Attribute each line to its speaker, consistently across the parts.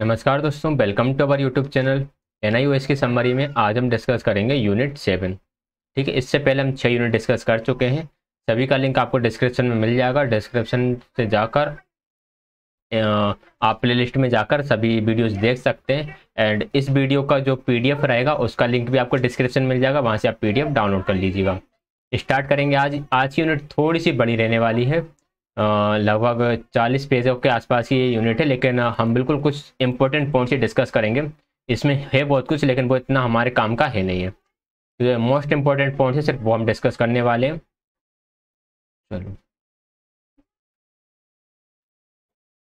Speaker 1: नमस्कार दोस्तों, welcome to our YouTube channel. NIOS की समरी में आज हम डिस्कस करेंगे यूनिट 7। ठीक है, इससे पहले हम 6 यूनिट डिस्कस कर चुके हैं। सभी का लिंक आपको डिस्क्रिप्शन में मिल जाएगा। डिस्क्रिप्शन से जाकर आप प्लेलिस्ट में जाकर सभी वीडियोस देख सकते हैं। एंड इस वीडियो का जो पीडीएफ रहेगा उसका लिंक भी आपको डिस्क्रिप्शन में मिल जाएगा, वहाँ से आप पीडीएफ डाउनलोड कर लीजिएगा। स्टार्ट करेंगे। आज की यूनिट थोड़ी सी बड़ी रहने वाली है, लगभग 40 पेजों के आसपास ये यूनिट है, लेकिन हम बिल्कुल कुछ इंपॉर्टेंट पॉइंट्स ही डिस्कस करेंगे। इसमें है बहुत कुछ, लेकिन वो इतना हमारे काम का है नहीं है। तो मोस्ट इंपॉर्टेंट पॉइंट्स है, सिर्फ वो हम डिस्कस करने वाले हैं। चलो,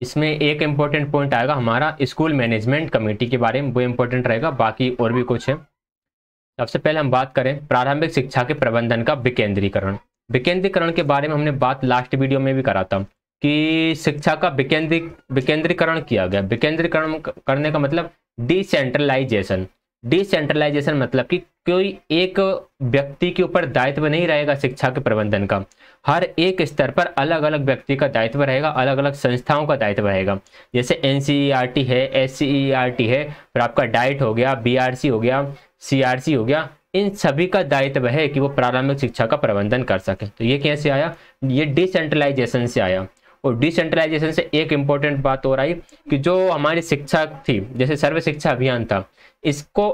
Speaker 1: इसमें एक इम्पोर्टेंट पॉइंट आएगा हमारा स्कूल मैनेजमेंट कमेटी के बारे में, वो इम्पोर्टेंट रहेगा। बाकी और भी कुछ है। सबसे पहले हम बात करें प्रारंभिक शिक्षा के प्रबंधन का विकेंद्रीकरण। विकेंद्रीकरण के बारे में हमने बात लास्ट वीडियो में भी करा था कि शिक्षा का विकेंद्रीकरण किया गया। विकेंद्रीकरण करने का मतलब डिसेंट्रलाइजेशन। डिसेंट्रलाइजेशन मतलब कि कोई एक व्यक्ति के ऊपर दायित्व नहीं रहेगा शिक्षा के प्रबंधन का। हर एक स्तर पर अलग अलग व्यक्ति का दायित्व रहेगा, अलग अलग संस्थाओं का दायित्व रहेगा। जैसे एनसीईआरटी है, एससीईआरटी है, फिर आपका डाइट हो गया, बीआरसी हो गया, सीआरसी हो गया। इन सभी का दायित्व है कि वो प्रारंभिक शिक्षा का प्रबंधन कर सके। तो ये कैसे आया? ये डिसेंट्रलाइजेशन से आया। और डिसेंट्रलाइजेशन से एक इंपॉर्टेंट बात और आई कि जो हमारी शिक्षा थी, जैसे सर्व शिक्षा अभियान था, इसको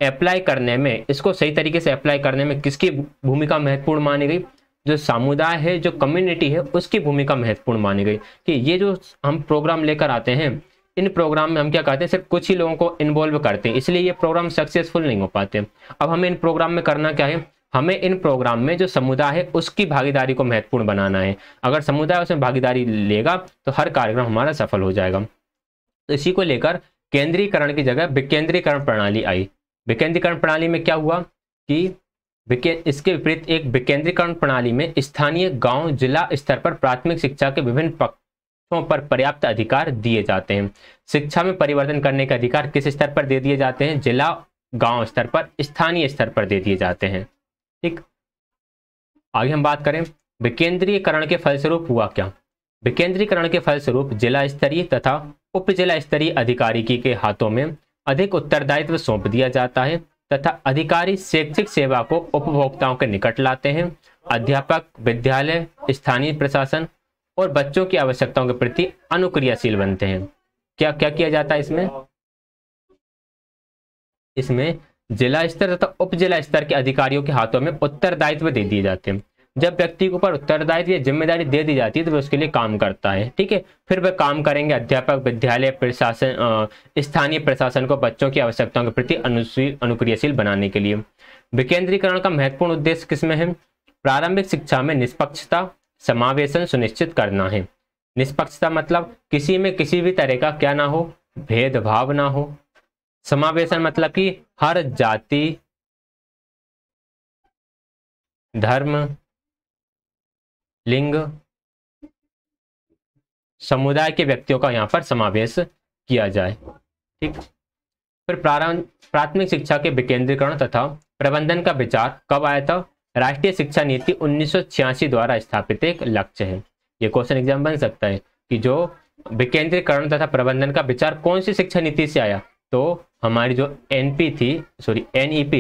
Speaker 1: अप्लाई करने में, इसको सही तरीके से अप्लाई करने में किसकी भूमिका महत्वपूर्ण मानी गई? जो समुदाय है, जो कम्युनिटी है, उसकी भूमिका महत्वपूर्ण मानी गई। कि ये जो हम प्रोग्राम लेकर आते हैं, इन प्रोग्राम में हम क्या करते हैं, सिर्फ कुछ ही लोगों को इन्वॉल्व करते हैं, इसलिए ये प्रोग्राम सक्सेसफुल नहीं हो पाते। अब हमें इन प्रोग्राम में करना क्या है? हमें इन प्रोग्राम में जो समुदाय है उसकी भागीदारी को महत्वपूर्ण बनाना है। अगर समुदाय उसमें भागीदारी लेगा तो हर कार्यक्रम हमारा सफल हो जाएगा। तो इसी को लेकर केंद्रीकरण की जगह विकेंद्रीकरण प्रणाली आई। विकेंद्रीकरण प्रणाली में क्या हुआ कि इसके विपरीत एक विकेंद्रीकरण प्रणाली में स्थानीय गांव जिला स्तर पर प्राथमिक शिक्षा के विभिन्न पक्षों पर पर्याप्त अधिकार दिए जाते हैं। शिक्षा में परिवर्तन करने के अधिकार किस स्तर पर दे दिए जाते हैं? जिला गांव स्तर पर, स्थानीय स्तर पर दे दिए जाते हैं। ठीक, आगे हम बात करें विकेंद्रीकरण के फलस्वरूप हुआ क्या। विकेंद्रीकरण के फलस्वरूप जिला स्तरीय तथा उप जिला स्तरीय अधिकारी के हाथों में अधिक उत्तरदायित्व सौंप दिया जाता है तथा अधिकारी शैक्षिक सेवा को उपभोक्ताओं के निकट लाते हैं। अध्यापक, विद्यालय, स्थानीय प्रशासन और बच्चों की आवश्यकताओं के प्रति अनुक्रियाशील बनते हैं। क्या क्या किया जाता है इसमें? इसमें जिला स्तर तथा उप जिला स्तर के अधिकारियों के हाथों में उत्तरदायित्व दे दिए जाते हैं। जब व्यक्ति के ऊपर उत्तरदायित्व या जिम्मेदारी दे दी जाती है तो वह उसके लिए काम करता है। ठीक है, फिर वह काम करेंगे अध्यापक, विद्यालय, प्रशासन, स्थानीय प्रशासन को बच्चों की आवश्यकताओं के प्रति अनुक्रियाशील बनाने के लिए। विकेंद्रीकरण का महत्वपूर्ण उद्देश्य किसमें है? प्रारंभिक शिक्षा में निष्पक्षता, समावेशन सुनिश्चित करना है। निष्पक्षता मतलब किसी में किसी भी तरह का क्या ना हो, भेदभाव ना हो। समावेशन मतलब कि हर जाति, धर्म, लिंग, समुदाय के व्यक्तियों का यहाँ पर समावेश किया जाए। ठीक, फिर प्राथमिक शिक्षा के विकेंद्रीकरण तथा प्रबंधन का विचार कब आया था? राष्ट्रीय शिक्षा नीति 1986 द्वारा स्थापित एक लक्ष्य है। ये क्वेश्चन एग्जाम बन सकता है कि जो विकेंद्रीकरण तथा प्रबंधन का विचार कौन सी शिक्षा नीति से आया? तो हमारी जो एनईपी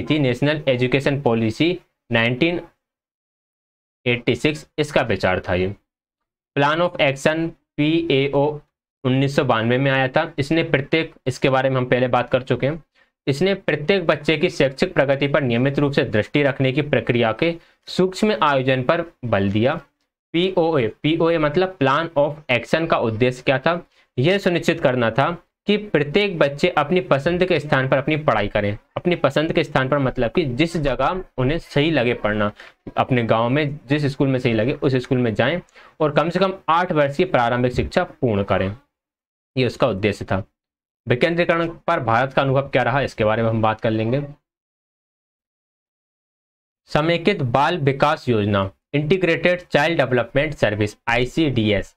Speaker 1: थी, नेशनल एजुकेशन पॉलिसी 1986, इसका विचार था ये। प्लान ऑफ एक्शन PAO 1992 में आया था। इसके बारे में हम पहले बात कर चुके हैं। इसने प्रत्येक बच्चे की शैक्षिक प्रगति पर नियमित रूप से दृष्टि रखने की प्रक्रिया के सूक्ष्म आयोजन पर बल दिया। POA मतलब प्लान ऑफ एक्शन का उद्देश्य क्या था? यह सुनिश्चित करना था कि प्रत्येक बच्चे अपनी पसंद के स्थान पर अपनी पढ़ाई करें। अपनी पसंद के स्थान पर मतलब कि जिस जगह उन्हें सही लगे पढ़ना, अपने गांव में जिस स्कूल में सही लगे उस स्कूल में जाएं और कम से कम 8 वर्ष की प्रारंभिक शिक्षा पूर्ण करें। ये उसका उद्देश्य था। विकेंद्रीकरण पर भारत का अनुभव क्या रहा, इसके बारे में हम बात कर लेंगे। समेकित बाल विकास योजना, integrated child development service, ICDS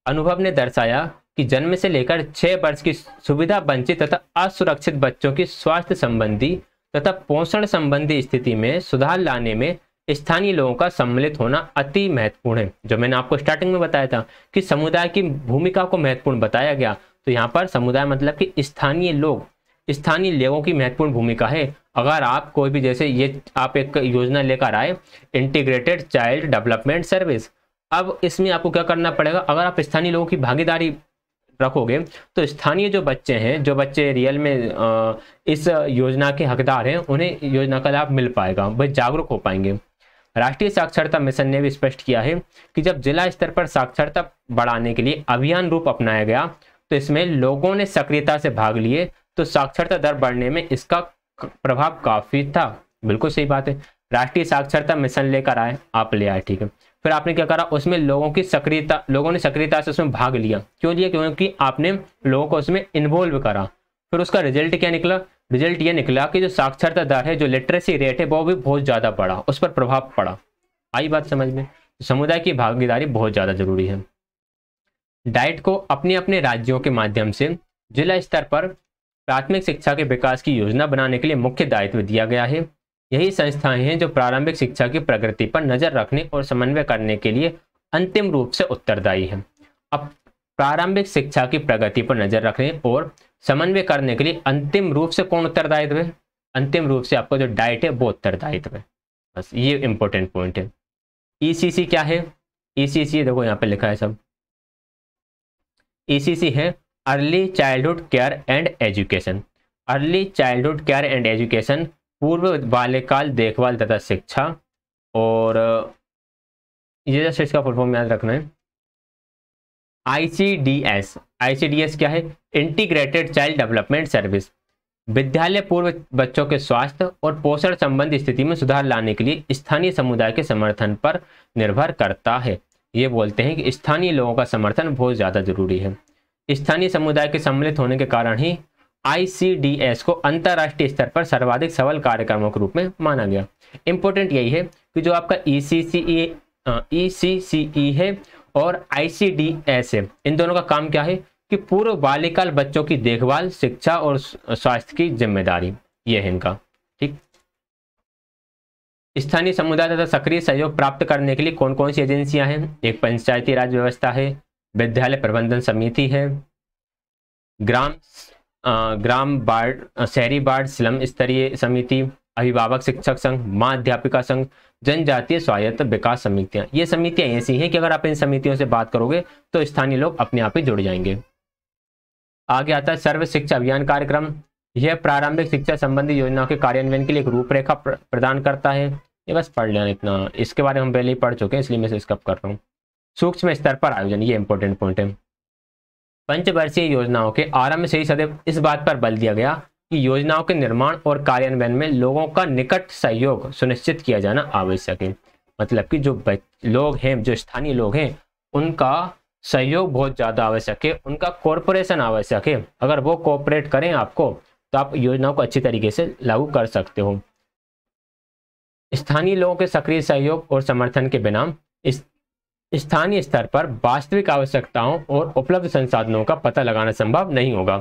Speaker 1: अनुभव ने दर्शाया कि जन्म से लेकर 6 वर्ष की सुविधा वंचित तथा असुरक्षित बच्चों की स्वास्थ्य संबंधी तथा पोषण संबंधी स्थिति में सुधार लाने में स्थानीय लोगों का सम्मिलित होना अति महत्वपूर्ण है। जो मैंने आपको स्टार्टिंग में बताया था कि समुदाय की भूमिका को महत्वपूर्ण बताया गया, तो यहाँ पर समुदाय मतलब कि स्थानीय लोगों की महत्वपूर्ण भूमिका है। अगर आप कोई भी, जैसे ये आप एक योजना लेकर आए, इंटीग्रेटेड चाइल्ड डेवलपमेंट सर्विस, अब इसमें आपको क्या करना पड़ेगा, अगर आप स्थानीय लोगों की भागीदारी रखोगे तो स्थानीय जो बच्चे रियल में इस योजना के हकदार हैं, उन्हें योजना का लाभ मिल पाएगा, वह जागरूक हो पाएंगे। राष्ट्रीय साक्षरता मिशन ने भी स्पष्ट किया है कि जब जिला स्तर पर साक्षरता बढ़ाने के लिए अभियान रूप अपनाया गया तो इसमें लोगों ने सक्रियता से भाग लिए, तो साक्षरता दर बढ़ने में इसका प्रभाव काफी था। बिल्कुल सही बात है, राष्ट्रीय साक्षरता मिशन लेकर आए, आप ले आए, ठीक है, फिर आपने क्या करा, उसमें लोगों ने सक्रियता से उसमें भाग लिया। क्यों लिया? क्योंकि आपने लोगों को उसमें इन्वॉल्व करा। फिर उसका रिजल्ट क्या निकला? रिजल्ट ये निकला कि जो साक्षरता दर है, जो लिटरेसी रेट है, वो भी बहुत ज्यादा बढ़ा, उस पर प्रभाव पड़ा। आई बात समझ में? समुदाय की भागीदारी बहुत ज्यादा जरूरी है। डाइट को अपने अपने राज्यों के माध्यम से जिला स्तर पर प्राथमिक शिक्षा के विकास की योजना बनाने के लिए मुख्य दायित्व दिया गया है। यही संस्थाएं हैं जो प्रारंभिक शिक्षा की प्रगति पर नजर रखने और समन्वय करने के लिए अंतिम रूप से उत्तरदायी हैं। अब प्रारंभिक शिक्षा की प्रगति पर नजर रखने और समन्वय करने के लिए अंतिम रूप से कौन उत्तरदायित्व है? अंतिम रूप से आपका जो डाइट है वो उत्तरदायित्व है। बस ये इंपॉर्टेंट पॉइंट है। ईसीसी क्या है? ईसीसी देखो यहाँ पे लिखा है सब। ईसीसी है early childhood care and education. Early childhood care and education पूर्व बाल्यकाल देखभाल तथा शिक्षा, और ये जस्ट इसका फुल फॉर्म याद रखना है। आईसीडीएस क्या है? Integrated child development service. विद्यालय पूर्व बच्चों के स्वास्थ्य और पोषण संबंधी स्थिति में सुधार लाने के लिए स्थानीय समुदाय के समर्थन पर निर्भर करता है। ये बोलते हैं कि स्थानीय लोगों का समर्थन बहुत ज्यादा जरूरी है। स्थानीय समुदाय के सम्मिलित होने के कारण ही आईसीडीएस को अंतरराष्ट्रीय स्तर पर सर्वाधिक सफल कार्यक्रमों के रूप में माना गया। इंपॉर्टेंट यही है कि जो आपका ईसीसीई है और आईसीडीएस है, इन दोनों का काम क्या है कि पूर्व बाल्यकाल बच्चों की देखभाल, शिक्षा और स्वास्थ्य की जिम्मेदारी, ये है इनका। ठीक, स्थानीय समुदाय तथा सक्रिय सहयोग प्राप्त करने के लिए कौन कौन सी एजेंसियां हैं? एक पंचायती राज व्यवस्था है, विद्यालय प्रबंधन समिति है, ग्राम बार्ड, शहरी बार्ड स्लम स्तरीय समिति, अभिभावक शिक्षक संघ, माँ अध्यापिका संघ, जनजातीय स्वायत्त विकास समितियां। ये समितियां ऐसी हैं कि अगर आप इन समितियों से बात करोगे तो स्थानीय लोग अपने आप ही जुड़ जाएंगे। आगे आता है सर्व शिक्षा अभियान कार्यक्रम। यह प्रारंभिक शिक्षा संबंधी योजनाओं के कार्यान्वयन के लिए एक रूपरेखा प्रदान करता है। ये बस पढ़ लेना इतना, इसके बारे में हम पहले ही पढ़ चुके हैं, इसलिए मैं इसे स्किप कर रहा हूँ। सूक्ष्म स्तर पर आयोजन, ये इंपॉर्टेंट पॉइंट है। पंचवर्षीय योजनाओं के आरंभ से ही सदैव इस बात पर बल दिया गया कि योजनाओं के निर्माण और कार्यान्वयन में लोगों का निकट सहयोग सुनिश्चित किया जाना आवश्यक है। मतलब कि जो लोग हैं, जो स्थानीय लोग हैं, उनका सहयोग बहुत ज्यादा आवश्यक है, उनका कॉर्पोरेशन आवश्यक है। अगर वो कोऑपरेट करें आपको, तो आप योजनाओं को अच्छी तरीके से लागू कर सकते हो। स्थानीय लोगों के सक्रिय सहयोग और समर्थन के बिना स्थानीय स्तर पर वास्तविक आवश्यकताओं और उपलब्ध संसाधनों का पता लगाना संभव नहीं होगा।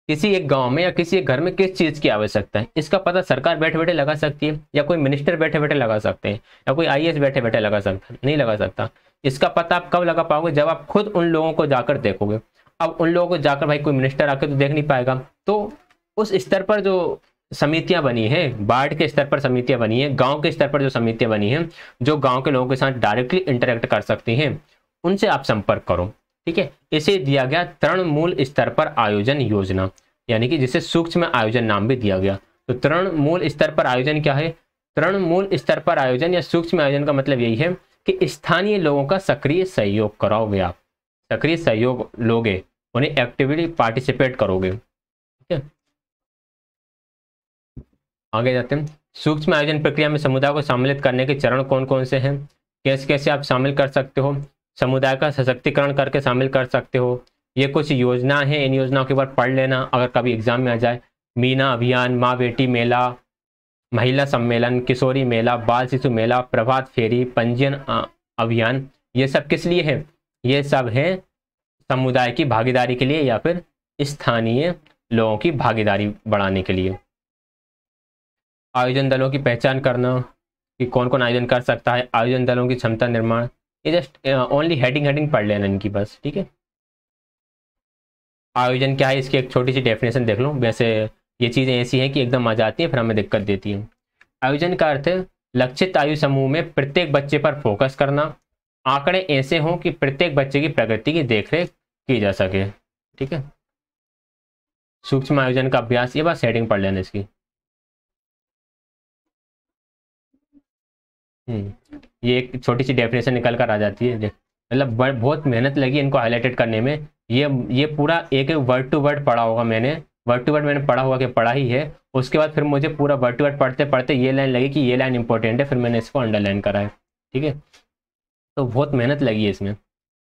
Speaker 1: किसी एक गांव में या किसी एक घर में किस चीज की आवश्यकता है, इसका पता सरकार बैठे बैठे लगा सकती है, या कोई मिनिस्टर बैठे बैठे लगा सकते हैं, या कोई आईएएस बैठे बैठे लगा सकता है? नहीं लगा सकता। इसका पता आप कब लगा पाओगे? जब आप खुद उन लोगों को जाकर देखोगे। अब उन लोगों को जाकर भाई कोई मिनिस्टर आकर तो देख नहीं पाएगा, तो उस स्तर पर जो समितियां बनी हैं, वार्ड के स्तर पर समितियां बनी हैं, गांव के स्तर पर जो समितियां बनी हैं, जो गांव के लोगों के साथ डायरेक्टली इंटरेक्ट कर सकती हैं, उनसे आप संपर्क करो। ठीक है, इसे दिया गया तृणमूल स्तर पर आयोजन योजना, यानी कि जिसे सूक्ष्म आयोजन नाम भी दिया गया। तो तृणमूल स्तर पर आयोजन क्या है? तृणमूल स्तर पर आयोजन या सूक्ष्म आयोजन का मतलब यही है कि स्थानीय लोगों का सक्रिय सहयोग कराओगे, आप सक्रिय सहयोग लोगे, उन्हें एक्टिवली पार्टिसिपेट करोगे। ठीक है, आगे जाते हैं। सूक्ष्म आयोजन प्रक्रिया में समुदाय को सम्मिलित करने के चरण कौन कौन से हैं? कैसे कैसे आप शामिल कर सकते हो? समुदाय का सशक्तिकरण करके शामिल कर सकते हो। ये कुछ योजना है, इन योजनाओं के ऊपर पढ़ लेना अगर कभी एग्जाम में आ जाए। मीना अभियान, माँ बेटी मेला, महिला सम्मेलन, किशोरी मेला, बाल शिशु मेला, प्रभात फेरी, पंजीयन अभियान, ये सब किस लिए है? ये सब है समुदाय की भागीदारी के लिए या फिर स्थानीय लोगों की भागीदारी बढ़ाने के लिए। आयोजन दलों की पहचान करना कि कौन कौन आयोजन कर सकता है, आयोजन दलों की क्षमता निर्माण, ये जस्ट ओनली हेडिंग पढ़ लेना इनकी बस। ठीक है, आयोजन क्या है, इसकी एक छोटी सी डेफिनेशन देख लो। वैसे ये चीज़ें ऐसी हैं कि एकदम आ जाती हैं फिर हमें दिक्कत देती हैं। आयोजन का अर्थ है लक्षित आयु समूह में प्रत्येक बच्चे पर फोकस करना, आंकड़े ऐसे हों कि प्रत्येक बच्चे की प्रगति की देखरेख की जा सके। ठीक है, सूक्ष्म आयोजन का अभ्यास, ये बात सेटिंग पढ़ लेना इसकी। ये एक छोटी सी डेफिनेशन निकल कर आ जाती है। मतलब बहुत मेहनत लगी इनको हाईलाइटेड करने में। ये पूरा एक एक वर्ड टू वर्ड पढ़ा होगा मैंने, वर्ड टू वर्ड मैंने पढ़ा हुआ कि पढ़ा ही है। उसके बाद फिर मुझे पूरा वर्ड टू वर्ड पढ़ते पढ़ते ये लाइन लगी कि ये लाइन इंपॉर्टेंट है, फिर मैंने इसको अंडरलाइन करा है। ठीक है, तो बहुत मेहनत लगी है इसमें।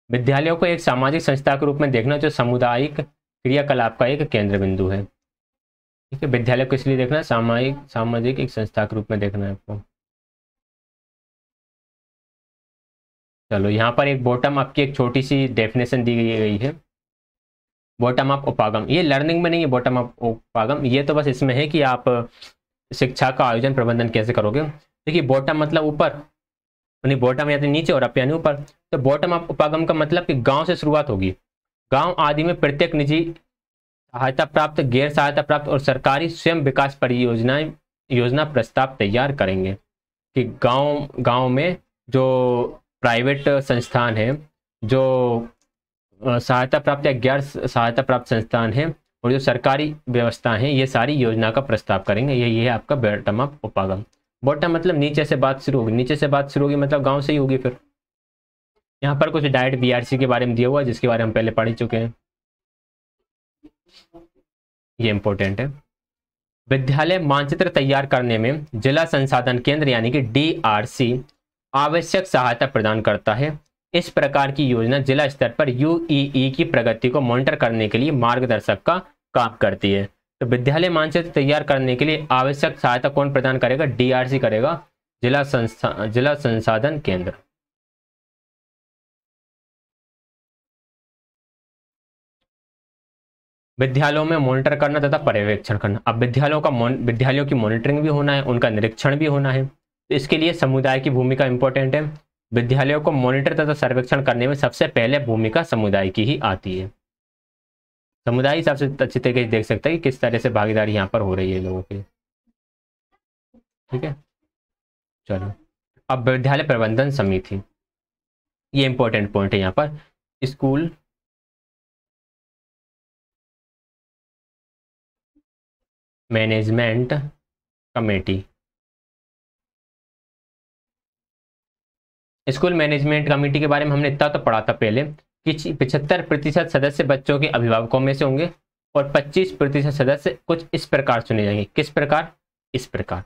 Speaker 1: विद्यालयों को एक सामाजिक संस्था के रूप में देखना जो सामुदायिक क्रियाकलाप का एक केंद्र बिंदु है। ठीक है, विद्यालय को इसलिए देखना सामाजिक एक संस्था के रूप में देखना है आपको। चलो यहाँ पर एक बॉटम अप की एक छोटी सी डेफिनेशन दी गई है। बॉटम अप उपागम, ये लर्निंग में नहीं है बॉटम अप उपागम, ये तो बस इसमें है कि आप शिक्षा का आयोजन प्रबंधन कैसे करोगे। देखिए बॉटम मतलब ऊपर, यानी बॉटम यानी नीचे और अप यानी ऊपर। तो बॉटम अप उपागम का मतलब कि गांव से शुरुआत होगी। गांव आदि में प्रत्येक निजी सहायता प्राप्त, गैर सहायता प्राप्त और सरकारी स्वयं विकास परियोजनाएं योजना प्रस्ताव तैयार करेंगे कि गांव में जो प्राइवेट संस्थान है, जो सहायता प्राप्त या गैर सहायता प्राप्त संस्थान है और जो सरकारी व्यवस्था है, ये सारी योजना का प्रस्ताव करेंगे। ये है आपका बॉटम अप उपागम। बॉटम मतलब नीचे से बात शुरू होगी, नीचे से बात शुरू होगी मतलब गांव से ही होगी। फिर यहाँ पर कुछ डाइट बीआरसी के बारे में दिया हुआ है जिसके बारे में हम पहले पढ़ चुके हैं, ये इंपॉर्टेंट है। विद्यालय मानचित्र तैयार करने में जिला संसाधन केंद्र यानी कि डीआरसी आवश्यक सहायता प्रदान करता है। इस प्रकार की योजना जिला स्तर पर यूईई की प्रगति को मॉनिटर करने के लिए मार्गदर्शक का काम करती है। तो विद्यालय मानचित्र तैयार करने के लिए आवश्यक सहायता कौन प्रदान करेगा? डीआरसी करेगा, जिला संसाधन केंद्र। विद्यालयों में मॉनिटर करना तथा पर्यवेक्षण करना। अब विद्यालयों की मॉनिटरिंग भी होना है, उनका निरीक्षण भी होना है, तो इसके लिए समुदाय की भूमिका इंपॉर्टेंट है। विद्यालयों को मॉनिटर तथा सर्वेक्षण करने में सबसे पहले भूमिका समुदाय की ही आती है। समुदाय सबसे अच्छी तरीके से देख सकता है कि किस तरह से भागीदारी यहाँ पर हो रही है लोगों की। ठीक है, चलो अब विद्यालय प्रबंधन समिति, ये इंपॉर्टेंट पॉइंट है यहाँ पर। School management committee, school management committee के बारे में हमने इतना तो पढ़ा था पहले कि 75% सदस्य बच्चों के अभिभावकों में से होंगे और 25% सदस्य कुछ इस प्रकार चुने जाएंगे। किस प्रकार? इस प्रकार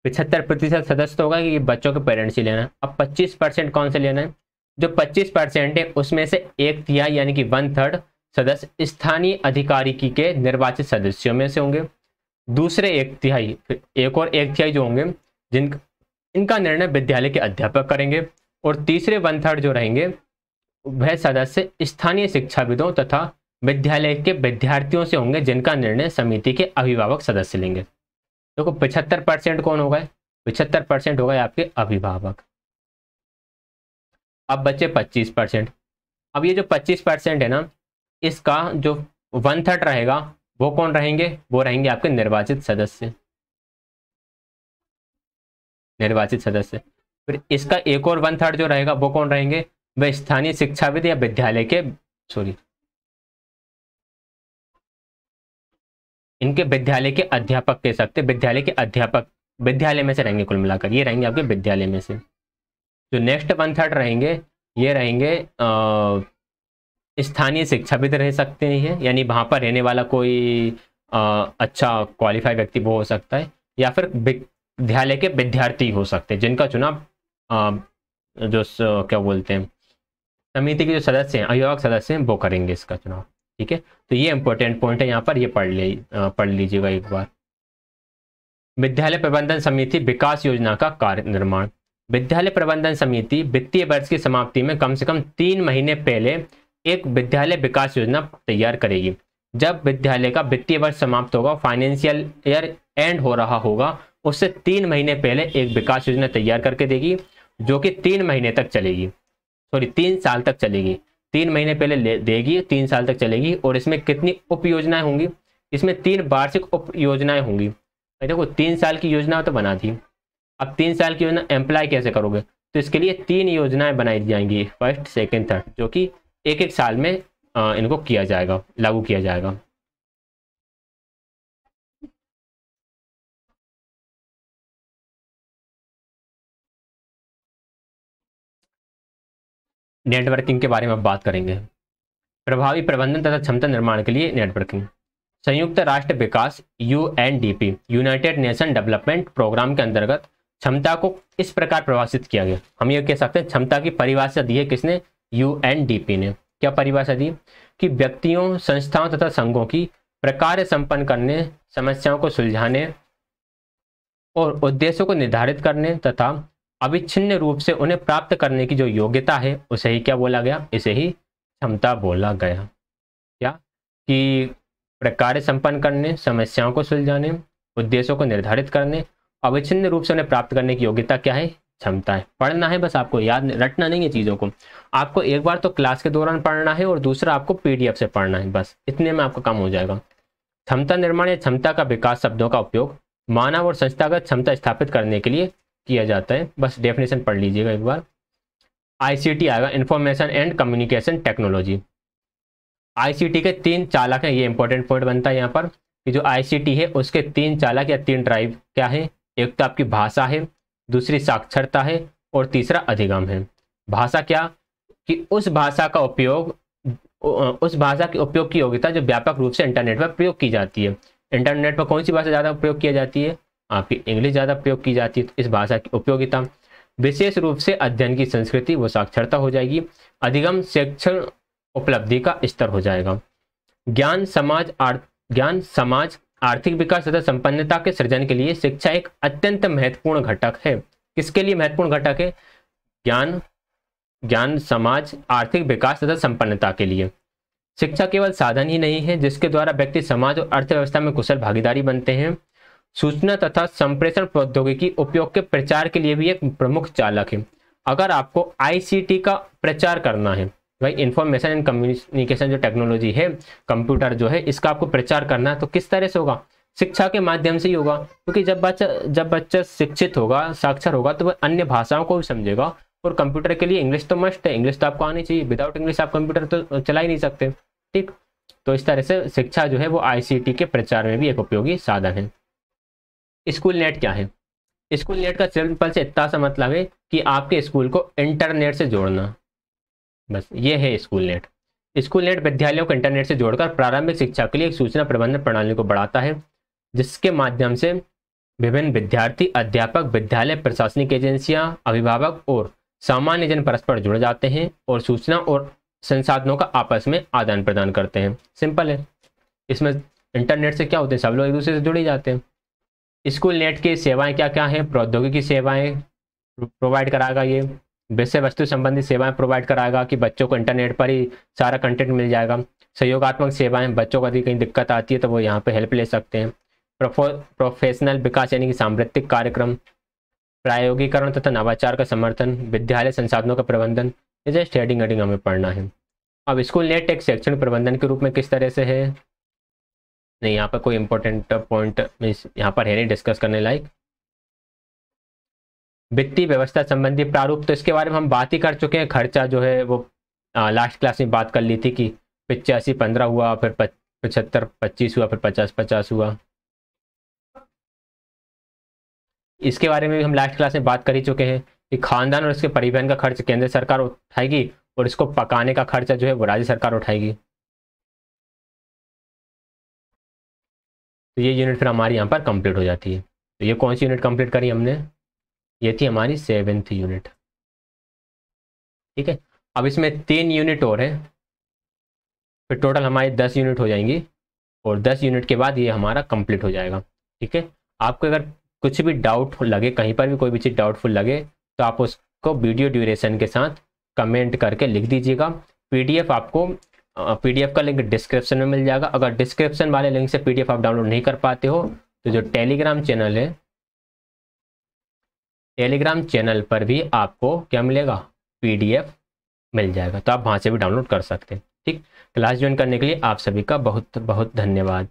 Speaker 1: 75% सदस्य तो होगा कि बच्चों के पेरेंट्स ही लेना है। अब 25% कौन से लेना है? जो 25% है उसमें से 1/3 यानी कि 1/3 सदस्य स्थानीय अधिकारी के निर्वाचित सदस्यों में से होंगे। दूसरे 1/3, एक और 1/3 जो होंगे इनका निर्णय विद्यालय के अध्यापक करेंगे। और तीसरे 1/3 जो रहेंगे वह सदस्य स्थानीय शिक्षाविदों तथा विद्यालय के विद्यार्थियों से होंगे जिनका निर्णय समिति के अभिभावक सदस्य लेंगे। देखो 75% कौन हो गए? 75% हो गए आपके अभिभावक। अब बचे 25%। अब ये जो 25% है ना, इसका जो 1/3 रहेगा वो कौन रहेंगे? वो रहेंगे आपके निर्वाचित सदस्य। निर्वाचित सदस्य। फिर इसका एक और 1/3 जो रहेगा वो कौन रहेंगे? वह स्थानीय शिक्षाविद या विद्यालय के इनके विद्यालय के अध्यापक कह सकते, विद्यालय के अध्यापक विद्यालय में से रहेंगे। कुल मिलाकर ये रहेंगे आपके विद्यालय में से। जो नेक्स्ट 1/3 रहेंगे ये रहेंगे स्थानीय शिक्षाविद रह सकते हैं, यानी वहां पर रहने वाला कोई अच्छा क्वालिफाइड व्यक्ति वो हो सकता है, या फिर विद्यालय के विद्यार्थी हो सकते हैं जिनका चुनाव क्या बोलते हैं समिति के जो सदस्य हैं, अभिभावक सदस्य हैं, वो करेंगे इसका चुनाव। ठीक है, तो ये इंपॉर्टेंट पॉइंट है यहाँ पर, ये पढ़ लीजिएगा एक बार। विद्यालय प्रबंधन समिति विकास योजना का कार्य निर्माण। विद्यालय प्रबंधन समिति वित्तीय वर्ष की समाप्ति में कम से कम 3 महीने पहले एक विद्यालय विकास योजना तैयार करेगी। जब विद्यालय का वित्तीय वर्ष समाप्त होगा, फाइनेंशियल ईयर एंड हो रहा होगा, उससे 3 महीने पहले एक विकास योजना तैयार करके देगी जो कि 3 महीने तक चलेगी, 3 साल तक चलेगी। 3 महीने पहले देगी, 3 साल तक चलेगी। और इसमें कितनी उप योजनाएं होंगी? इसमें 3 वार्षिक उप योजनाएं होंगी। देखो 3 साल की योजना तो बना दी, अब 3 साल की योजना एम्प्लाई कैसे करोगे? तो इसके लिए 3 योजनाएं बनाई जाएंगी, फर्स्ट, सेकंड, थर्ड, जो कि एक एक साल में इनको किया जाएगा, लागू किया जाएगा। नेटवर्किंग के बारे में अब बात करेंगे। प्रभावी प्रबंधन तथा क्षमता निर्माण के लिए नेटवर्किंग। संयुक्त राष्ट्र विकास UNDP United Nation Development Programme के अंतर्गत क्षमता को इस प्रकार परिभाषित किया गया। हम ये कह सकते हैं क्षमता की परिभाषा दी है किसने? UNDP ने। क्या परिभाषा दी? कि व्यक्तियों, संस्थाओं तथा संघों की प्रकार्य संपन्न करने, समस्याओं को सुलझाने और उद्देश्यों को निर्धारित करने तथा अविच्छिन्न रूप से उन्हें प्राप्त करने की जो योग्यता है उसे ही क्या बोला गया? इसे ही क्षमता बोला गया। क्या? कि प्रकार्य संपन्न करने, समस्याओं को सुलझाने, उद्देश्यों को निर्धारित करने, अविच्छिन्न रूप से उन्हें प्राप्त करने की योग्यता क्या है? क्षमता है। पढ़ना है बस, आपको याद रटना नहीं है चीज़ों को। आपको एक बार तो क्लास के दौरान पढ़ना है और दूसरा आपको PDF से पढ़ना है, बस इतने में आपका काम हो जाएगा। क्षमता निर्माण या क्षमता का विकास शब्दों का उपयोग मानव और संस्थागत क्षमता स्थापित करने के लिए किया जाता है। बस डेफिनेशन पढ़ लीजिएगा एक बार। ICT आएगा, information and communication technology. ICT के 3 चालक हैं, ये इंपॉर्टेंट पॉइंट बनता है यहाँ पर कि जो ICT है उसके 3 चालक या 3 ड्राइव क्या है? एक तो आपकी भाषा है, दूसरी साक्षरता है और तीसरा अधिगम है। भाषा क्या? कि उस भाषा का उपयोग, उस भाषा के उपयोग की योग्यता जो व्यापक रूप से इंटरनेट पर प्रयोग की जाती है। इंटरनेट पर कौन सी भाषा ज़्यादा प्रयोग की जाती है? आपकी इंग्लिश ज़्यादा प्रयोग की जाती है। इस भाषा की उपयोगिता, विशेष रूप से अध्ययन की संस्कृति, वो साक्षरता हो जाएगी। अधिगम शिक्षण उपलब्धि का स्तर हो जाएगा। ज्ञान समाज आर्थिक विकास तथा संपन्नता के सृजन के लिए शिक्षा एक अत्यंत महत्वपूर्ण घटक है। किसके लिए महत्वपूर्ण घटक है? ज्ञान समाज आर्थिक विकास तथा संपन्नता के लिए। शिक्षा केवल साधन ही नहीं है जिसके द्वारा व्यक्ति समाज और अर्थव्यवस्था में कुशल भागीदारी बनते हैं। सूचना तथा संप्रेषण प्रौद्योगिकी उपयोग के प्रचार के लिए भी एक प्रमुख चालक है। अगर आपको ICT का प्रचार करना है, भाई इंफॉर्मेशन एंड कम्युनिकेशन जो टेक्नोलॉजी है, कंप्यूटर जो है, इसका आपको प्रचार करना है तो किस तरह से होगा? शिक्षा के माध्यम से ही होगा। क्योंकि जब बच्चा शिक्षित होगा, साक्षर होगा, तो वह अन्य भाषाओं को भी समझेगा। और कंप्यूटर के लिए इंग्लिश तो मस्ट है, इंग्लिश तो आपको आनी चाहिए। विदाउट इंग्लिश आप कंप्यूटर तो चला ही नहीं सकते। ठीक, तो इस तरह से शिक्षा जो है वो ICT के प्रचार में भी एक उपयोगी साधन है। स्कूल नेट क्या है? स्कूल नेट का सिंपल से इतना सा मतलब है कि आपके स्कूल को इंटरनेट से जोड़ना, बस ये है स्कूल नेट। स्कूल नेट विद्यालयों को इंटरनेट से जोड़कर प्रारंभिक शिक्षा के लिए एक सूचना प्रबंधन प्रणाली को बढ़ाता है, जिसके माध्यम से विभिन्न विद्यार्थी, अध्यापक, विद्यालय प्रशासनिक एजेंसियां, अभिभावक और सामान्य जन परस्पर जुड़ जाते हैं और सूचना और संसाधनों का आपस में आदान प्रदान करते हैं। सिंपल है। इसमें इंटरनेट से क्या होते हैं? सब लोग एक दूसरे से जुड़ ही जाते हैं। स्कूल नेट की सेवाएं क्या क्या हैं? प्रौद्योगिकी सेवाएं प्रोवाइड कराएगा, ये विषय वस्तु संबंधी सेवाएं प्रोवाइड कराएगा कि बच्चों को इंटरनेट पर ही सारा कंटेंट मिल जाएगा। सहयोगात्मक सेवाएं, बच्चों को यदि कहीं दिक्कत आती है तो वो यहाँ पे हेल्प ले सकते हैं। प्रोफेशनल विकास यानी कि सांवृत्तिक कार्यक्रम, प्रायोगिकरण तथा नवाचार का समर्थन, विद्यालय संसाधनों का प्रबंधन, जस्ट हेडिंग हमें पढ़ना है। अब स्कूल नेट एक शैक्षणिक प्रबंधन के रूप में किस तरह से है? नहीं, यहाँ पर कोई इंपॉर्टेंट पॉइंट यहाँ पर है नहीं डिस्कस करने लायक। वित्तीय व्यवस्था संबंधी प्रारूप, तो इसके बारे में हम बात ही कर चुके हैं। खर्चा जो है वो लास्ट क्लास में बात कर ली थी कि 85-15 हुआ, फिर 75-25 हुआ, फिर 50-50 हुआ। इसके बारे में भी हम लास्ट क्लास में बात कर ही चुके हैं कि खानदान और इसके परिवहन का खर्च केंद्र सरकार उठाएगी और इसको पकाने का खर्चा जो है वो राज्य सरकार उठाएगी। तो ये यूनिट फिर हमारी यहाँ पर कंप्लीट हो जाती है। तो ये कौन सी यूनिट कंप्लीट करी हमने? ये थी हमारी 7th यूनिट। ठीक है, अब इसमें 3 यूनिट और है, फिर टोटल हमारी 10 यूनिट हो जाएंगी और 10 यूनिट के बाद ये हमारा कंप्लीट हो जाएगा। ठीक है, आपको अगर कुछ भी डाउट लगे, कहीं पर भी कोई भी चीज़ डाउटफुल लगे तो आप उसको वीडियो ड्यूरेशन के साथ कमेंट करके लिख दीजिएगा। PDF आपको PDF का लिंक डिस्क्रिप्शन में मिल जाएगा। अगर डिस्क्रिप्शन वाले लिंक से PDF आप डाउनलोड नहीं कर पाते हो तो जो टेलीग्राम चैनल है, टेलीग्राम चैनल पर भी आपको क्या मिलेगा? PDF मिल जाएगा, तो आप वहाँ से भी डाउनलोड कर सकते हैं। ठीक, क्लास ज्वाइन करने के लिए आप सभी का बहुत बहुत धन्यवाद।